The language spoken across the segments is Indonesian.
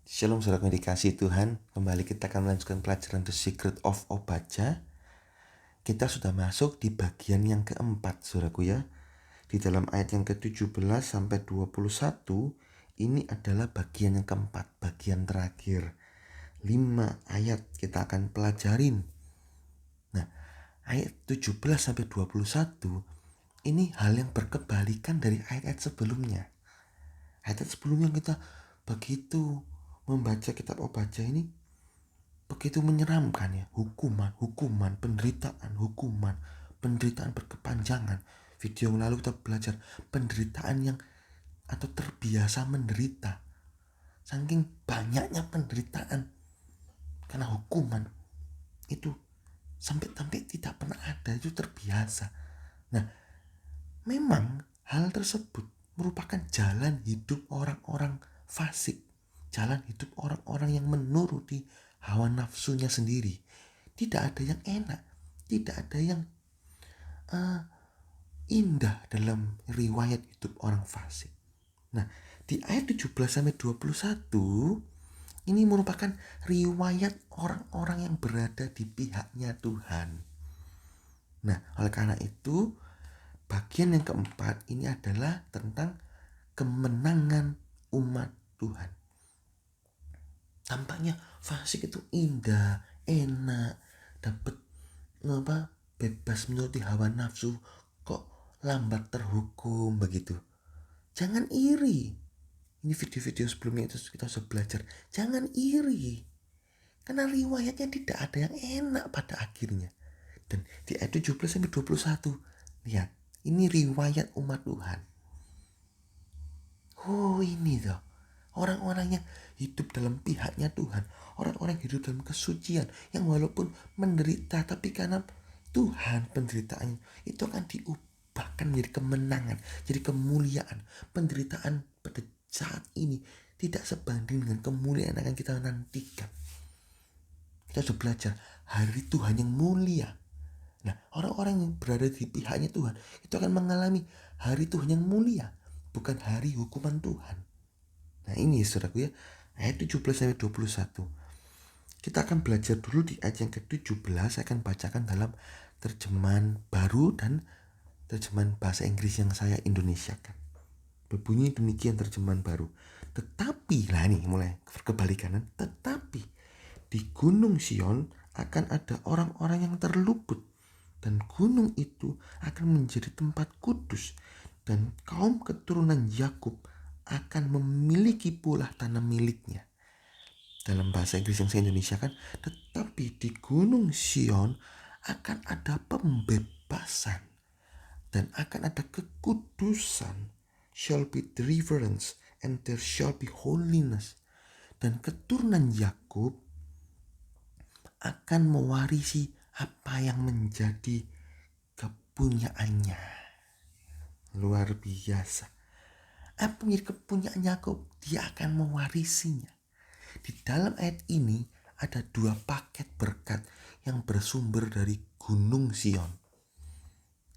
Shalom saudara yang dikasihi Tuhan. Kembali kita akan melanjutkan pelajaran The Secret of Obaja. Kita sudah masuk di bagian yang keempat saudaraku ya. Di dalam ayat yang ke-17 sampai 21 ini adalah bagian yang keempat, bagian terakhir. 5 ayat kita akan pelajarin. Nah, ayat 17 sampai 21 ini hal yang berkebalikan dari ayat-ayat sebelumnya. Ayat sebelumnya kita begitu membaca kitab Obaja ini begitu menyeramkan ya, hukuman, penderitaan berkepanjangan. Video yang lalu kita belajar penderitaan yang atau terbiasa menderita. Saking banyaknya penderitaan karena hukuman itu sampai tidak pernah ada, itu terbiasa. Nah, memang hal tersebut merupakan jalan hidup orang-orang fasik, jalan hidup orang-orang yang menuruti hawa nafsunya sendiri. Tidak ada yang enak, tidak ada yang indah dalam riwayat hidup orang fasik. Nah, di ayat 17 sampai 21 ini merupakan riwayat orang-orang yang berada di pihaknya Tuhan. Nah, oleh karena itu bagian yang keempat ini adalah tentang kemenangan umat Tuhan. Tampaknya fasik itu indah, enak, dapat bebas menuruti hawa nafsu, kok lambat terhukum begitu. Jangan iri. Ini video-video sebelumnya itu kita sudah belajar. Jangan iri. Karena riwayatnya tidak ada yang enak pada akhirnya. Dan di ayat 17 sampai 21, lihat, ini riwayat umat Tuhan. Oh, ini toh. Orang-orang yang hidup dalam pihaknya Tuhan. Orang-orang yang hidup dalam kesucian. Yang walaupun menderita, tapi karena Tuhan penderitaannya itu akan diubahkan menjadi kemenangan, jadi kemuliaan. Penderitaan pada saat ini tidak sebanding dengan kemuliaan yang akan kita nantikan. Kita sudah belajar hari Tuhan yang mulia. Nah, orang-orang yang berada di pihaknya Tuhan itu akan mengalami hari Tuhan yang mulia, bukan hari hukuman Tuhan. Nah, ini saudaraku ya, ayat 17 sampai 21. Kita akan belajar dulu di ayat yang ke-17. Saya akan bacakan dalam terjemahan baru dan terjemahan bahasa Inggris yang saya Indonesiakan. Berbunyi demikian terjemahan baru. Tetapi, lah ini mulai kebalikan. Tetapi di Gunung Sion akan ada orang-orang yang terluput, dan gunung itu akan menjadi tempat kudus, dan kaum keturunan Yakub akan memiliki pula tanah miliknya. Dalam bahasa Inggris yang saya Indonesiakan, tetapi di Gunung Sion akan ada pembebasan dan akan ada kekudusan, shall be deliverance and there shall be holiness. Dan keturunan Yakub akan mewarisi apa yang menjadi kepunyaannya. Luar biasa. Apa menjadi kepunyaan Yakub? Dia akan mewarisinya. Di dalam ayat ini ada 2 paket berkat yang bersumber dari Gunung Sion.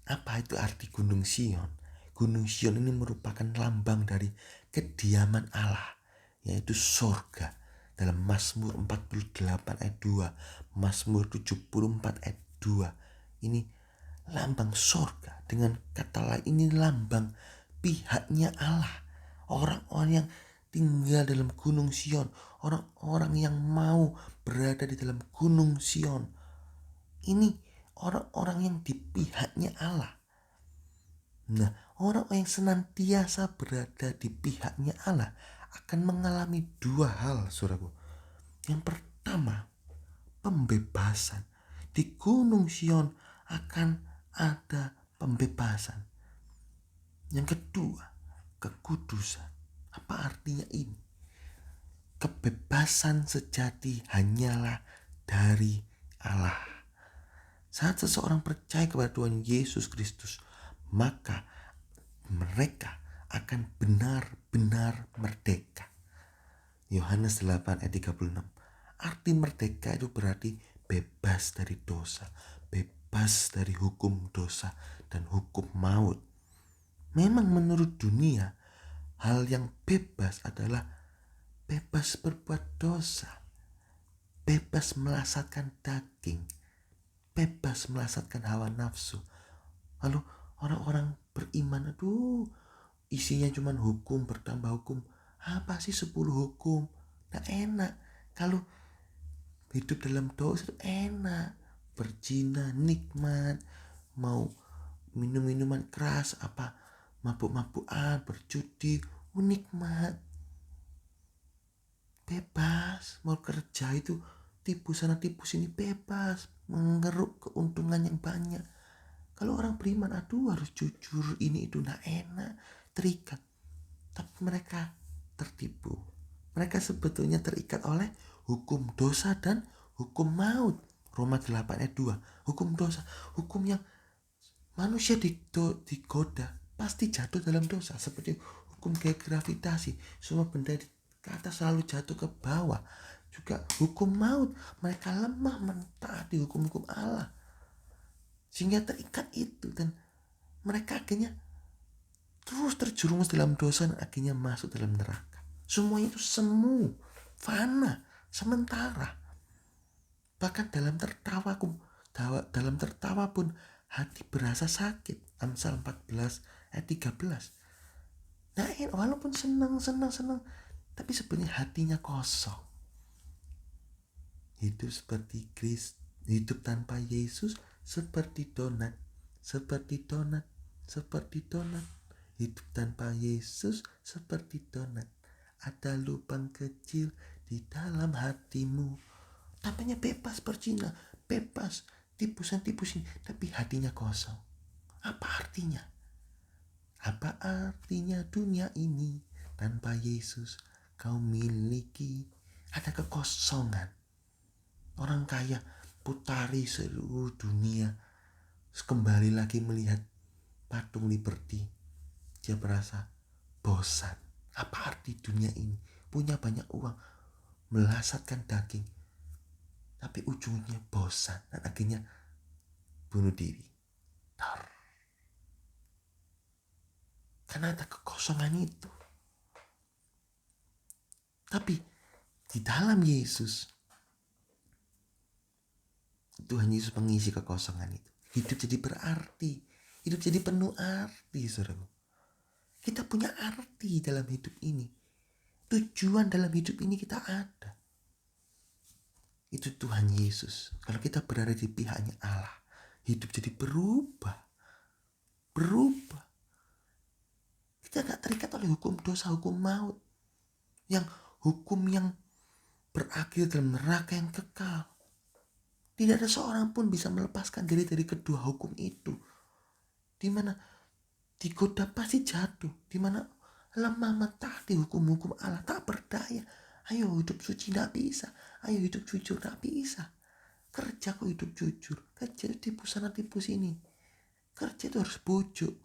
Apa itu arti Gunung Sion? Gunung Sion ini merupakan lambang dari kediaman Allah, yaitu surga. Dalam Mazmur 48 ayat 2, Mazmur 74 ayat 2. Ini lambang surga. Dengan kata lain ini lambang pihaknya Allah. Orang-orang yang tinggal dalam Gunung Sion, orang-orang yang mau berada di dalam Gunung Sion, ini orang-orang yang di pihaknya Allah. Nah, orang yang senantiasa berada di pihaknya Allah akan mengalami 2 hal, saudaraku. Yang pertama, pembebasan. Di Gunung Sion akan ada pembebasan. Yang kedua, kekudusan. Apa artinya ini? Kebebasan sejati hanyalah dari Allah. Saat seseorang percaya kepada Tuhan Yesus Kristus, maka mereka akan benar-benar merdeka. Yohanes 8 ayat 36. Arti merdeka itu berarti bebas dari dosa, bebas dari hukum dosa dan hukum maut. Memang menurut dunia, hal yang bebas adalah bebas berbuat dosa, bebas melasatkan daging, bebas melasatkan hawa nafsu. Lalu orang-orang beriman, aduh, isinya cuman hukum, bertambah hukum. Apa sih 10 hukum? Nah enak. Kalau hidup dalam dosa itu enak. Berzina nikmat. Mau minum minuman keras, apa mabuk-mabukan, berjudi, nikmat. Bebas. Mau kerja itu tipu sana tipu sini, bebas. Mengeruk keuntungan yang banyak. Kalau orang beriman, aduh harus jujur, ini itu, nah enak, terikat. Tapi mereka tertipu. Mereka sebetulnya terikat oleh hukum dosa dan hukum maut. Roma 8 ayat 2. Hukum dosa, hukum yang manusia digoda pasti jatuh dalam dosa. Seperti hukum kayak gravitasi, semua benda di atas selalu jatuh ke bawah. Juga hukum maut, mereka lemah mentaati hukum-hukum Allah, sehingga terikat itu, dan mereka akhirnya terus terjerumus dalam dosa dan akhirnya masuk dalam neraka. Semuanya itu semu, fana, sementara. Bahkan dalam tertawa pun hati berasa sakit. Amsal 14 ayat 13. Nah, walaupun senang, tapi sebenarnya hatinya kosong. Hidup seperti Kristus, hidup tanpa Yesus seperti donat, seperti donat, seperti donat. Hidup tanpa Yesus seperti donat. Ada lubang kecil di dalam hatimu. Tampaknya bebas berzina, bebas tipu-tipu, tapi hatinya kosong. Apa artinya? Apa artinya dunia ini tanpa Yesus kau miliki? Ada kekosongan. Orang kaya putari seluruh dunia, kembali lagi melihat patung Liberty, dia merasa bosan. Apa arti dunia ini? Punya banyak uang, melasatkan daging, tapi ujungnya bosan dan akhirnya bunuh diri. Karena ada kekosongan itu. Tapi di dalam Yesus, Tuhan Yesus mengisi kekosongan itu. Hidup jadi berarti, hidup jadi penuh arti, saudara. Kita punya arti dalam hidup ini. Tujuan dalam hidup ini kita ada. Itu Tuhan Yesus. Kalau kita berada di pihaknya Allah, hidup jadi berubah. Kita gak terikat oleh hukum dosa, hukum maut. Yang hukum yang berakhir dalam neraka yang kekal. Tidak ada seorang pun bisa melepaskan diri dari kedua hukum itu. Dimana digoda pasti jatuh, dimana lemah mentaati hukum-hukum Allah, tak berdaya. Ayo hidup suci tidak bisa, ayo hidup jujur tidak bisa. Kerja kok hidup jujur, kerja tipu sana tipu sini. Kerja itu harus bujuk,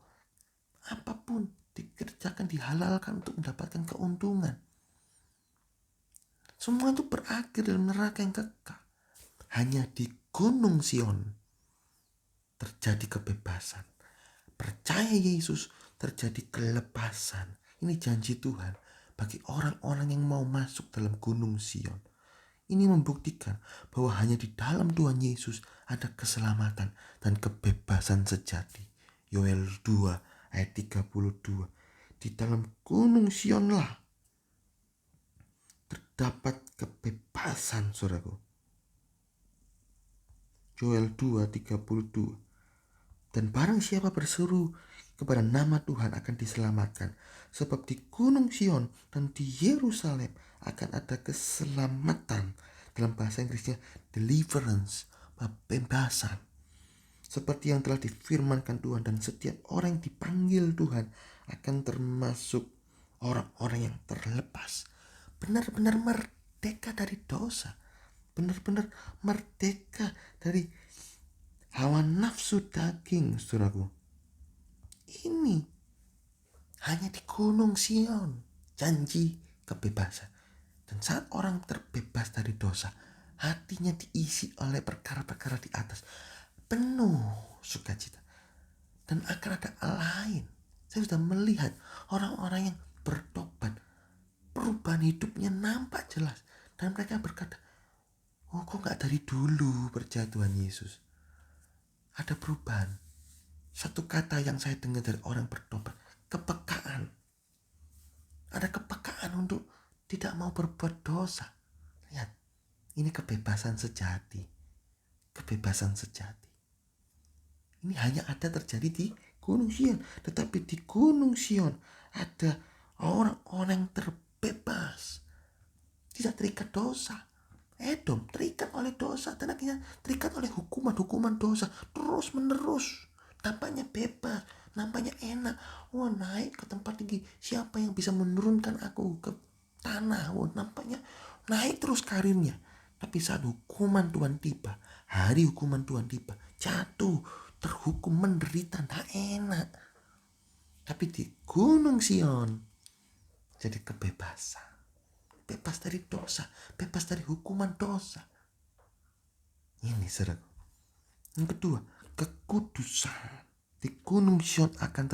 apapun dikerjakan, dihalalkan untuk mendapatkan keuntungan. Semua itu berakhir dalam neraka yang kekal. Hanya di Gunung Sion terjadi kebebasan. Percaya Yesus terjadi kelepasan. Ini janji Tuhan bagi orang-orang yang mau masuk dalam Gunung Sion. Ini membuktikan bahwa hanya di dalam Tuhan Yesus ada keselamatan dan kebebasan sejati. Yoel 2 ayat 32. Di dalam Gunung Sionlah terdapat kebebasan, saudaraku. Yoel 2:32. Dan barang siapa berseru kepada nama Tuhan akan diselamatkan. Sebab di Gunung Sion dan di Yerusalem akan ada keselamatan. Dalam bahasa Inggrisnya deliverance, pembebasan. Seperti yang telah difirmankan Tuhan, dan setiap orang yang dipanggil Tuhan akan termasuk orang-orang yang terlepas. Benar-benar merdeka dari dosa. Benar-benar merdeka dari hawa nafsu daging, saudaraku. Ini hanya di Gunung Sion, janji kebebasan. Dan saat orang terbebas dari dosa, hatinya diisi oleh perkara-perkara di atas, penuh sukacita. Dan akan ada lain. Saya sudah melihat orang-orang yang bertobat, perubahan hidupnya nampak jelas. Dan mereka berkata, oh kok gak dari dulu percaya Tuhan Yesus. Ada perubahan. Satu kata yang saya dengar dari orang bertobat, kepekaan. Ada kepekaan untuk tidak mau berbuat dosa. Lihat, ini kebebasan sejati. Kebebasan sejati. Ini hanya ada terjadi di Gunung Sion. Tetapi di Gunung Sion ada orang-orang yang terbebas. Tidak terikat dosa. Edom terikat oleh dosa. Dan akhirnya terikat oleh hukuman dosa. Terus menerus. Nampaknya bebas. Nampaknya enak. Wah, naik ke tempat tinggi. Siapa yang bisa menurunkan aku ke tanah? Wah, nampaknya naik terus karirnya. Tapi saat hukuman Tuhan tiba, hari hukuman Tuhan tiba, jatuh, terhukum, menderita, tak enak. Tapi di Gunung Sion jadi kebebasan. Bebas dari dosa, bebas dari hukuman dosa. Ini saudaraku. Yang kedua, kekudusan. Di Gunung Sion akan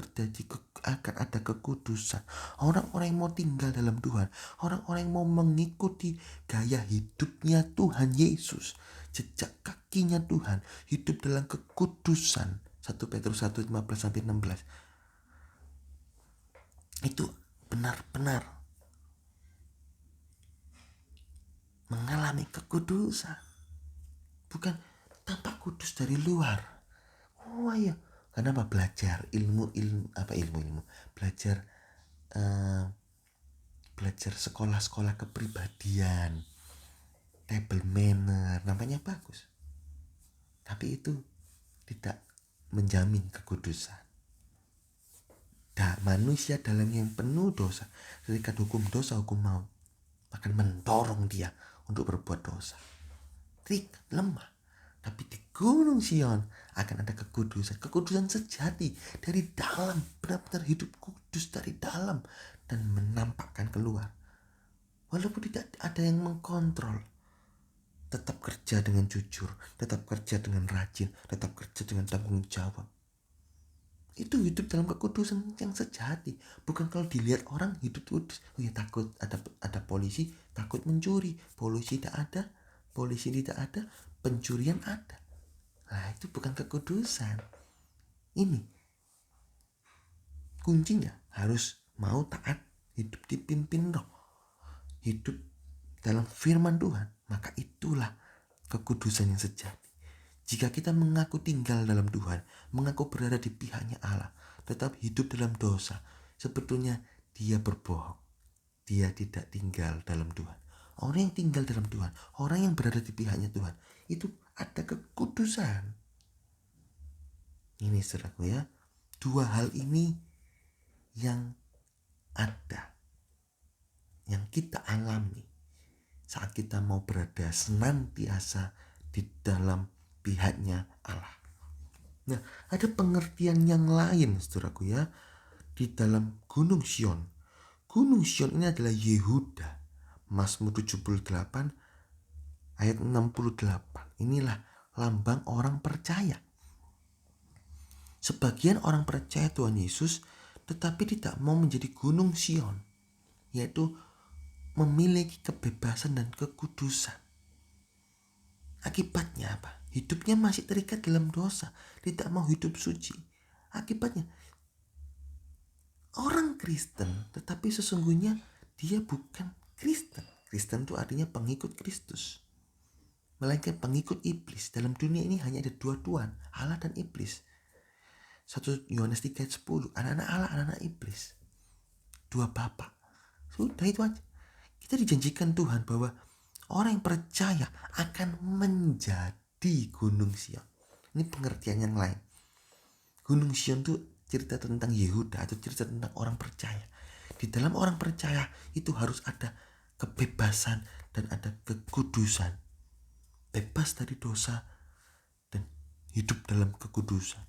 ada kekudusan. Orang-orang yang mau tinggal dalam Tuhan, orang-orang yang mau mengikuti gaya hidupnya Tuhan Yesus, jejak kakinya Tuhan, hidup dalam kekudusan. 1 Petrus 1:15-16. Itu benar-benar mengalami kekudusan. Bukan tampak kudus dari luar. Oh iya, kenapa belajar ilmu belajar sekolah-sekolah kepribadian, table manner, namanya bagus. Tapi itu tidak menjamin kekudusan. Manusia dalam yang penuh dosa, terikat hukum dosa, hukum maut, akan mendorong dia untuk berbuat dosa. Lemah. Tapi di Gunung Sion akan ada kekudusan sejati dari dalam, benar-benar hidup kudus dari dalam dan menampakkan keluar. Walaupun tidak ada yang mengkontrol, tetap kerja dengan jujur, tetap kerja dengan rajin, tetap kerja dengan tanggung jawab. Itu hidup dalam kekudusan yang sejati. Bukan kalau dilihat orang hidup kudus, oh ya takut ada polisi, takut mencuri, polisi tidak ada, pencurian ada. Nah, itu bukan kekudusan. Ini kuncinya harus mau taat, hidup dipimpin Roh, hidup dalam firman Tuhan. Maka itulah kekudusan yang sejati. Jika kita mengaku tinggal dalam Tuhan, mengaku berada di pihaknya Allah, tetap hidup dalam dosa, sebetulnya dia berbohong. Dia tidak tinggal dalam Tuhan. Orang yang tinggal dalam Tuhan, orang yang berada di pihaknya Tuhan, itu ada kekudusan. Ini saudaraku ya, dua hal ini yang ada, yang kita alami saat kita mau berada senantiasa di dalam pihaknya Allah. Nah, ada pengertian yang lain saudaraku ya, di dalam Gunung Sion. Gunung Sion ini adalah Yehuda. Mazmur 78 ayat 68. Inilah lambang orang percaya. Sebagian orang percaya Tuhan Yesus tetapi tidak mau menjadi Gunung Sion, yaitu memiliki kebebasan dan kekudusan. Akibatnya apa? Hidupnya masih terikat dalam dosa, tidak mau hidup suci. Akibatnya orang Kristen tetapi sesungguhnya dia bukan Kristen. Kristen itu artinya pengikut Kristus, melainkan pengikut iblis. Dalam dunia ini hanya ada dua Tuhan, Allah dan iblis. 1 Yohanes 3 ayat 10, anak-anak Allah, anak-anak iblis. Dua bapak. Sudah itu aja. Kita dijanjikan Tuhan bahwa orang yang percaya akan menjadi Gunung Sion. Ini pengertian yang lain. Gunung Sion itu cerita tentang Yehuda atau cerita tentang orang percaya. Di dalam orang percaya itu harus ada kebebasan dan ada kekudusan. Bebas dari dosa dan hidup dalam kekudusan.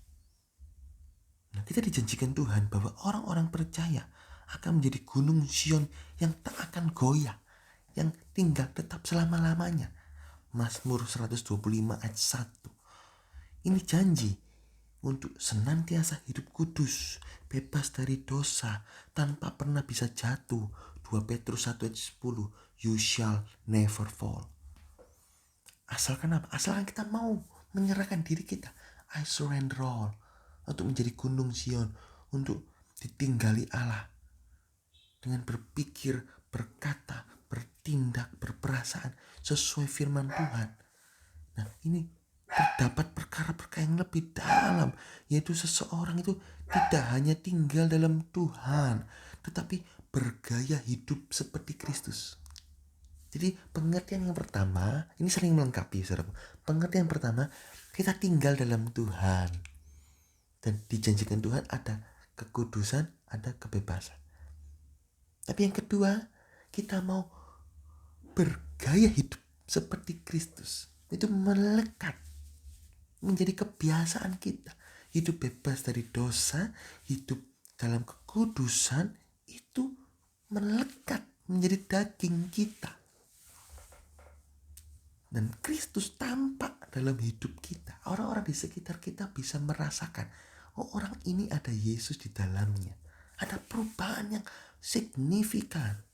Nah, kita dijanjikan Tuhan bahwa orang-orang percaya akan menjadi Gunung Sion yang tak akan goyah, yang tinggal tetap selama-lamanya. Mazmur 125 ayat 1. Ini janji untuk senantiasa hidup kudus, bebas dari dosa, tanpa pernah bisa jatuh, 2 Petrus 1 ayat 10, you shall never fall. Asalkan apa? Asalkan kita mau menyerahkan diri kita. I surrender all. Untuk menjadi gunung Sion. Untuk ditinggali Allah. Dengan berpikir, berkata, bertindak, berperasaan sesuai firman Tuhan. Nah, ini terdapat perkara-perkara yang lebih dalam, yaitu seseorang itu tidak hanya tinggal dalam Tuhan, tetapi bergaya hidup seperti Kristus. Jadi pengertian yang pertama, ini sering melengkapi saudara. Pengertian pertama, kita tinggal dalam Tuhan. Dan dijanjikan Tuhan ada kekudusan, ada kebebasan. Tapi yang kedua, kita mau bergaya hidup seperti Kristus. Itu melekat menjadi kebiasaan kita. Hidup bebas dari dosa, hidup dalam kekudusan, itu melekat menjadi daging kita. Dan Kristus tampak dalam hidup kita. Orang-orang di sekitar kita bisa merasakan, oh orang ini ada Yesus di dalamnya. Ada perubahan yang signifikan.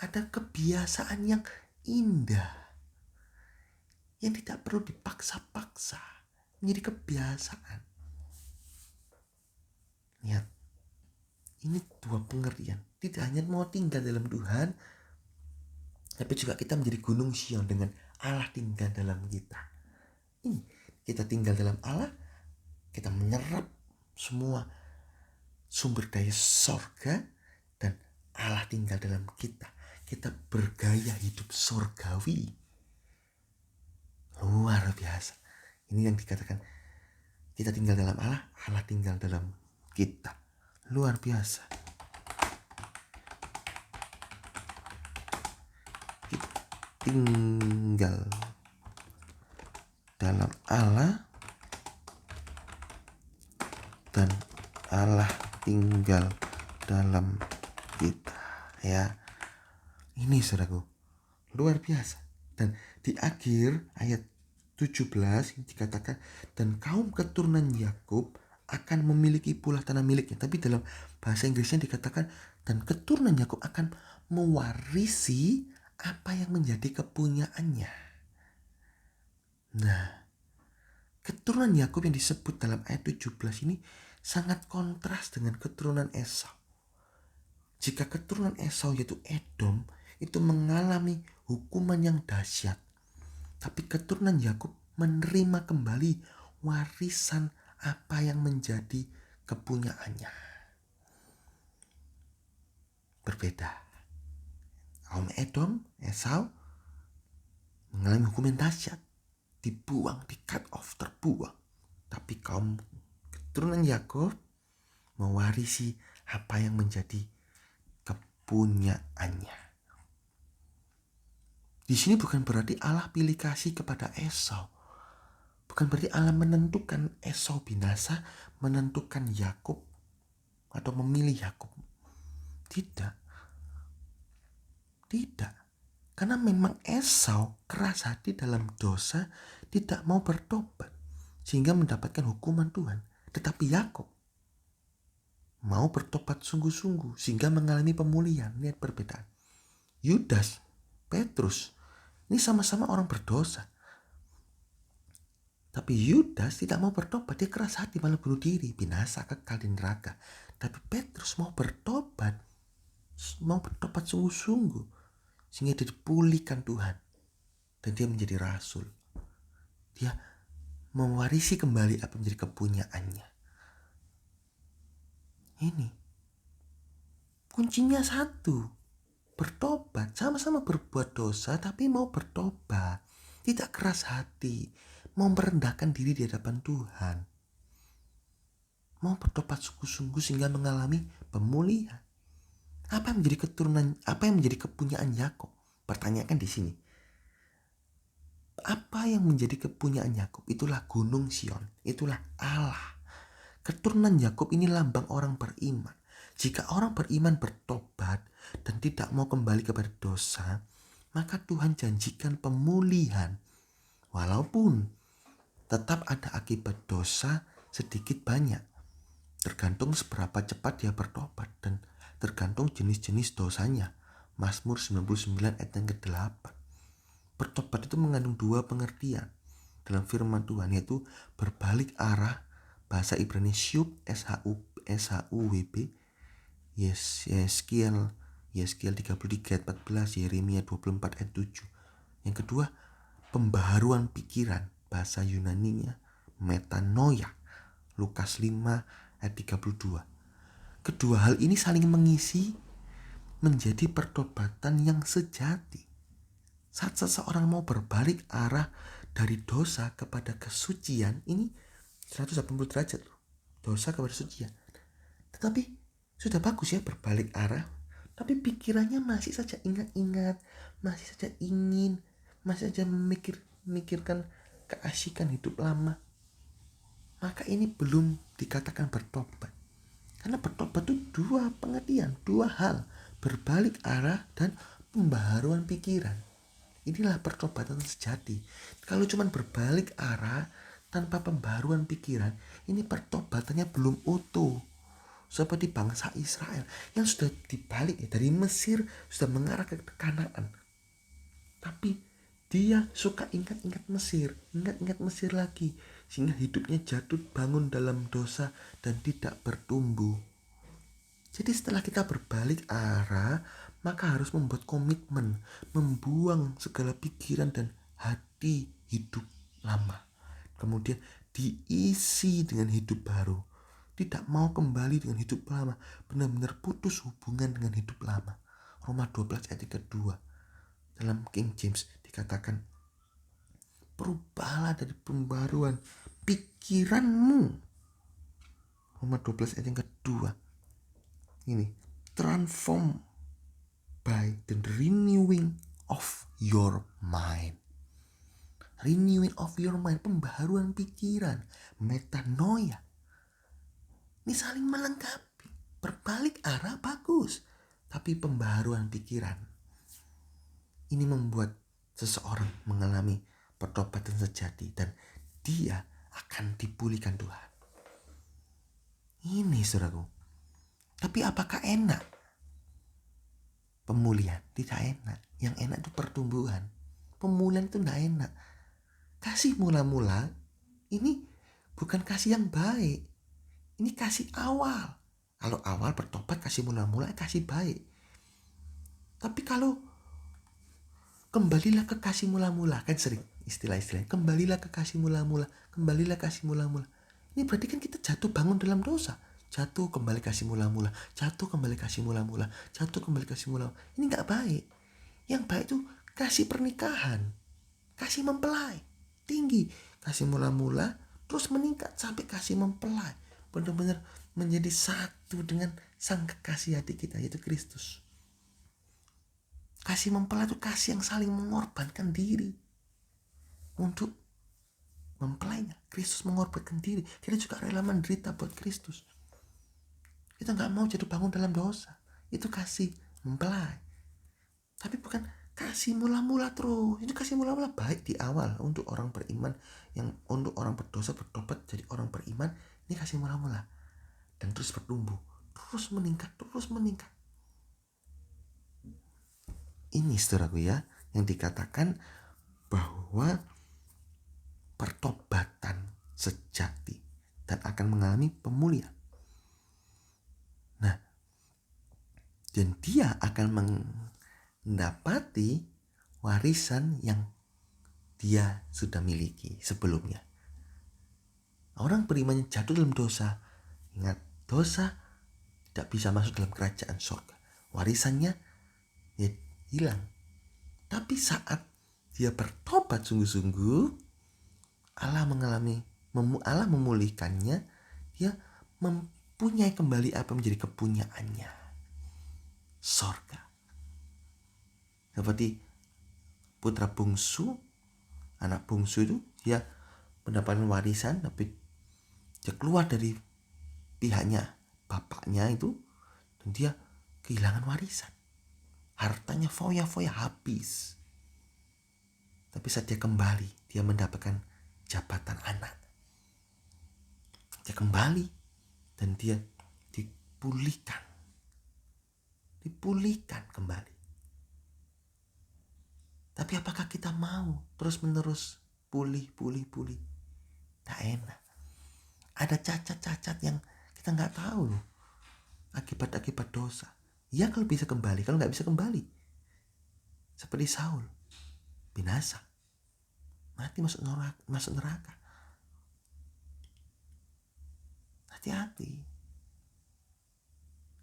Ada kebiasaan yang indah. Yang tidak perlu dipaksa-paksa. Menjadi kebiasaan. Lihat. Ini dua pengertian. Tidak hanya mau tinggal dalam Tuhan, tapi juga kita menjadi gunung Sion dengan Allah tinggal dalam kita. Ini kita tinggal dalam Allah, kita menyerap semua sumber daya sorga dan Allah tinggal dalam kita. Kita bergaya hidup sorgawi. Luar biasa. Ini yang dikatakan kita tinggal dalam Allah, Allah tinggal dalam kita. Luar biasa. Tinggal dalam Allah dan Allah tinggal dalam kita, ya. Ini saudaraku, luar biasa. Dan di akhir ayat 17 dikatakan, dan kaum keturunan Yakub akan memiliki pula tanah miliknya. Tapi dalam bahasa Inggrisnya dikatakan, dan keturunan Yakub akan mewarisi apa yang menjadi kepunyaannya. Nah, keturunan Yakub yang disebut dalam ayat 17 ini sangat kontras dengan keturunan Esau. Jika keturunan Esau yaitu Edom itu mengalami hukuman yang dahsyat, tapi keturunan Yakub menerima kembali warisan apa yang menjadi kepunyaannya. Berbeda. Kaum Edom, Esau mengalami hukuman dahsyat, dibuang, di cut off, terbuang. Tapi kaum keturunan Yakub mewarisi apa yang menjadi kepunyaannya. Di sini bukan berarti Allah pilih kasih kepada Esau. Bukan berarti Allah menentukan Esau binasa, menentukan Yakub atau memilih Yakub. Tidak. Karena memang Esau keras hati dalam dosa, tidak mau bertobat sehingga mendapatkan hukuman Tuhan. Tetapi Yakub mau bertobat sungguh-sungguh sehingga mengalami pemulihan. Lihat perbedaan. Yudas, Petrus, ini sama-sama orang berdosa. Tapi Yudas tidak mau bertobat, dia keras hati malah bunuh diri, binasa kekal di neraka. Tapi Petrus mau bertobat sungguh-sungguh. Sehingga dia dipulihkan Tuhan. Dan dia menjadi rasul. Dia mewarisi kembali apa menjadi kepunyaannya. Ini. Kuncinya satu. Bertobat. Sama-sama berbuat dosa tapi mau bertobat. Tidak keras hati. Mau merendahkan diri di hadapan Tuhan. Mau bertobat sungguh-sungguh sehingga mengalami pemulihan. Apa yang menjadi kepunyaan Yakub? Pertanyakan di sini. Apa yang menjadi kepunyaan Yakub? Itulah gunung Sion, itulah Allah. Keturunan Yakub ini lambang orang beriman. Jika orang beriman bertobat dan tidak mau kembali kepada dosa, maka Tuhan janjikan pemulihan. Walaupun tetap ada akibat dosa sedikit banyak. Tergantung seberapa cepat dia bertobat dan tergantung jenis-jenis dosanya. Mazmur 99 ayat yang ke-8. Bertobat itu mengandung dua pengertian dalam firman Tuhan, yaitu berbalik arah, bahasa Ibrani shub, SHUWB, Yeskiel 33 ayat 14, Yeremia 24 ayat 7. Yang kedua, pembaharuan pikiran, bahasa Yunaninya metanoia, Lukas 5 ayat 32. Kedua hal ini saling mengisi menjadi pertobatan yang sejati. Saat seseorang mau berbalik arah dari dosa kepada kesucian, ini 180 derajat loh. Dosa kepada sucian. Tetapi sudah bagus ya berbalik arah, tapi pikirannya masih saja ingat-ingat, masih saja ingin, masih saja memikirkan keasikan hidup lama. Maka ini belum dikatakan bertobat. Karena bertobat itu dua pengertian, dua hal, berbalik arah dan pembaharuan pikiran. Inilah pertobatan sejati. Kalau cuma berbalik arah tanpa pembaharuan pikiran, ini pertobatannya belum utuh. Seperti bangsa Israel yang sudah dibalik dari Mesir, sudah mengarah ke Kanaan. Tapi dia suka ingat-ingat Mesir lagi, sehingga hidupnya jatuh bangun dalam dosa dan tidak bertumbuh. Jadi setelah kita berbalik arah, maka harus membuat komitmen, membuang segala pikiran dan hati hidup lama. Kemudian diisi dengan hidup baru. Tidak mau kembali dengan hidup lama, benar-benar putus hubungan dengan hidup lama. Roma 12 ayat kedua. Dalam King James dikatakan, berubahlah dari pembaruan pikiranmu. Roma 12 ayat yang kedua. Ini, transform by the renewing of your mind. Renewing of your mind, pembaharuan pikiran, metanoia. Ini saling melengkapi. Berbalik arah bagus, tapi pembaharuan pikiran. Ini membuat seseorang mengalami pertobatan sejati dan dia akan dipulihkan Tuhan. Ini saudaraku. Tapi apakah enak? Pemulihan tidak enak. Yang enak itu pertumbuhan. Pemulihan itu tidak enak. Kasih mula-mula ini bukan kasih yang baik. Ini kasih awal. Kalau awal bertobat kasih mula-mula kasih baik. Tapi kalau kembalilah ke kasih mula-mula, kan sering istilah-istilah, kembalilah ke kasih mula-mula, kembalilah kasih mula-mula. Ini berarti kan kita jatuh bangun dalam dosa. Jatuh kembali kasih mula-mula, jatuh kembali kasih mula-mula, jatuh kembali kasih mula-mula. Ini gak baik. Yang baik itu kasih pernikahan, kasih mempelai, tinggi. Kasih mula-mula, terus meningkat sampai kasih mempelai. Benar-benar menjadi satu dengan sang kekasih hati kita, yaitu Kristus. Kasih mempelai itu kasih yang saling mengorbankan diri untuk mempelainya. Kristus mengorbankan diri. Kita juga rela menderita buat Kristus. Kita gak mau jatuh bangun dalam dosa. Itu kasih mempelai. Tapi bukan kasih mula-mula terus. Itu kasih mula-mula baik di awal untuk orang beriman, yang untuk orang berdosa bertobat jadi orang beriman. Ini kasih mula-mula dan terus bertumbuh, terus meningkat. Ini saudaraku ya, yang dikatakan bahwa pertobatan sejati dan akan mengalami pemulihan. Nah, dan dia akan mendapati warisan yang dia sudah miliki sebelumnya. Orang beriman yang jatuh dalam dosa, ingat, dosa tidak bisa masuk dalam kerajaan surga. Warisannya ya hilang. Tapi saat dia bertobat sungguh-sungguh, Allah memulihkannya. Dia mempunyai kembali apa menjadi kepunyaannya, surga. Seperti putra bungsu, anak bungsu itu dia mendapatkan warisan, tapi dia keluar dari pihaknya bapaknya itu, dan dia kehilangan warisan. Hartanya foya-foya habis. Tapi saat dia kembali, dia mendapatkan jabatan anak. Dia kembali dan dia dipulihkan. dipulihkan kembali. Tapi apakah kita mau terus-menerus pulih? Tak enak. Ada cacat-cacat yang kita nggak tahu loh. Akibat-akibat dosa. Ya kalau bisa kembali, kalau nggak bisa kembali. Seperti Saul, binasa. Mati masuk neraka.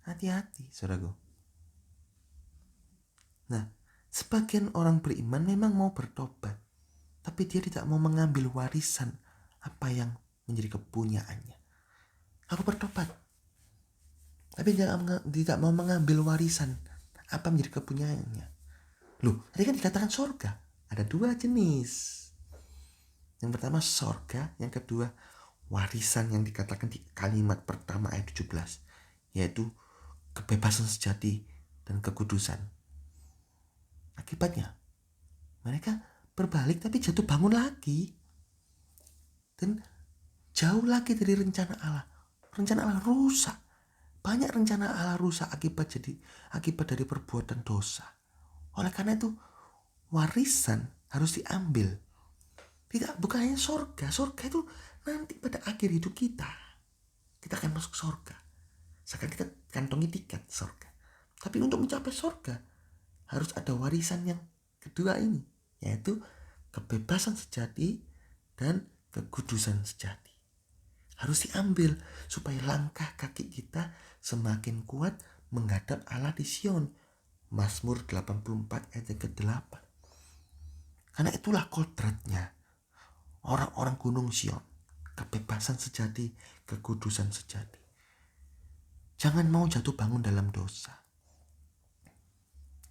Hati-hati, saudaraku. Nah, sebagian orang beriman memang mau bertobat, tapi dia tidak mau mengambil warisan apa yang menjadi kepunyaannya. Aku bertobat, tapi tidak mau mengambil warisan apa menjadi kepunyaannya. Loh, tadi kan dikatakan sorga. Ada 2 jenis. Yang pertama sorga, yang kedua warisan yang dikatakan di kalimat pertama ayat 17, yaitu kebebasan sejati dan kekudusan. Akibatnya mereka berbalik tapi jatuh bangun lagi dan jauh lagi dari rencana Allah. Rencana Allah rusak. Banyak rencana Allah rusak akibat dari perbuatan dosa. Oleh karena itu warisan harus diambil. Bukan hanya sorga. Sorga itu nanti pada akhir hidup kita akan masuk sorga. Sekarang kita kantongi tiket sorga. Tapi untuk mencapai sorga harus ada warisan yang kedua ini, yaitu kebebasan sejati dan kekudusan sejati. Harus diambil supaya langkah kaki kita semakin kuat menghadap Allah di Sion. Mazmur 84 ayat ke-8. Karena itulah kodratnya orang-orang gunung Sion. Kebebasan sejati, kekudusan sejati. Jangan mau jatuh bangun dalam dosa.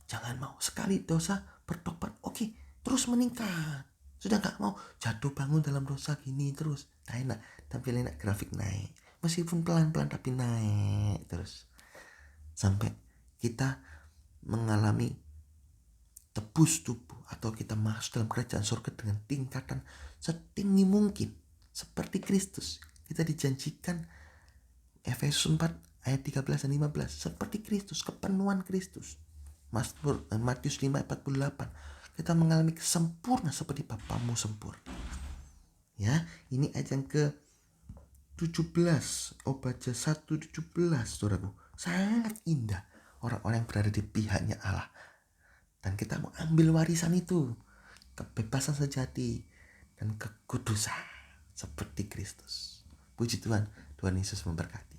Jangan mau sekali dosa bertobat, oke, terus meningkat. Sudah gak mau jatuh bangun dalam dosa gini terus. Nah enak, tapi enak grafik naik. Meskipun pelan-pelan tapi naik terus. Sampai kita mengalami tebus tubuh atau kita masuk dalam kerajaan surga dengan tingkatan setinggi mungkin. Seperti Kristus. Kita dijanjikan Efesus 4 ayat 13 dan 15. Seperti Kristus, kepenuhan Kristus. Matius 5 ayat 48. Kita mengalami kesempurna seperti Bapamu sempurna. Ya, ini ayat yang ke-17. Obadja 1:17, saudaraku. Sangat indah orang-orang yang berada di pihaknya Allah. Dan kita mau ambil warisan itu. Kebebasan sejati dan kekudusan seperti Kristus. Puji Tuhan, Tuhan Yesus memberkati.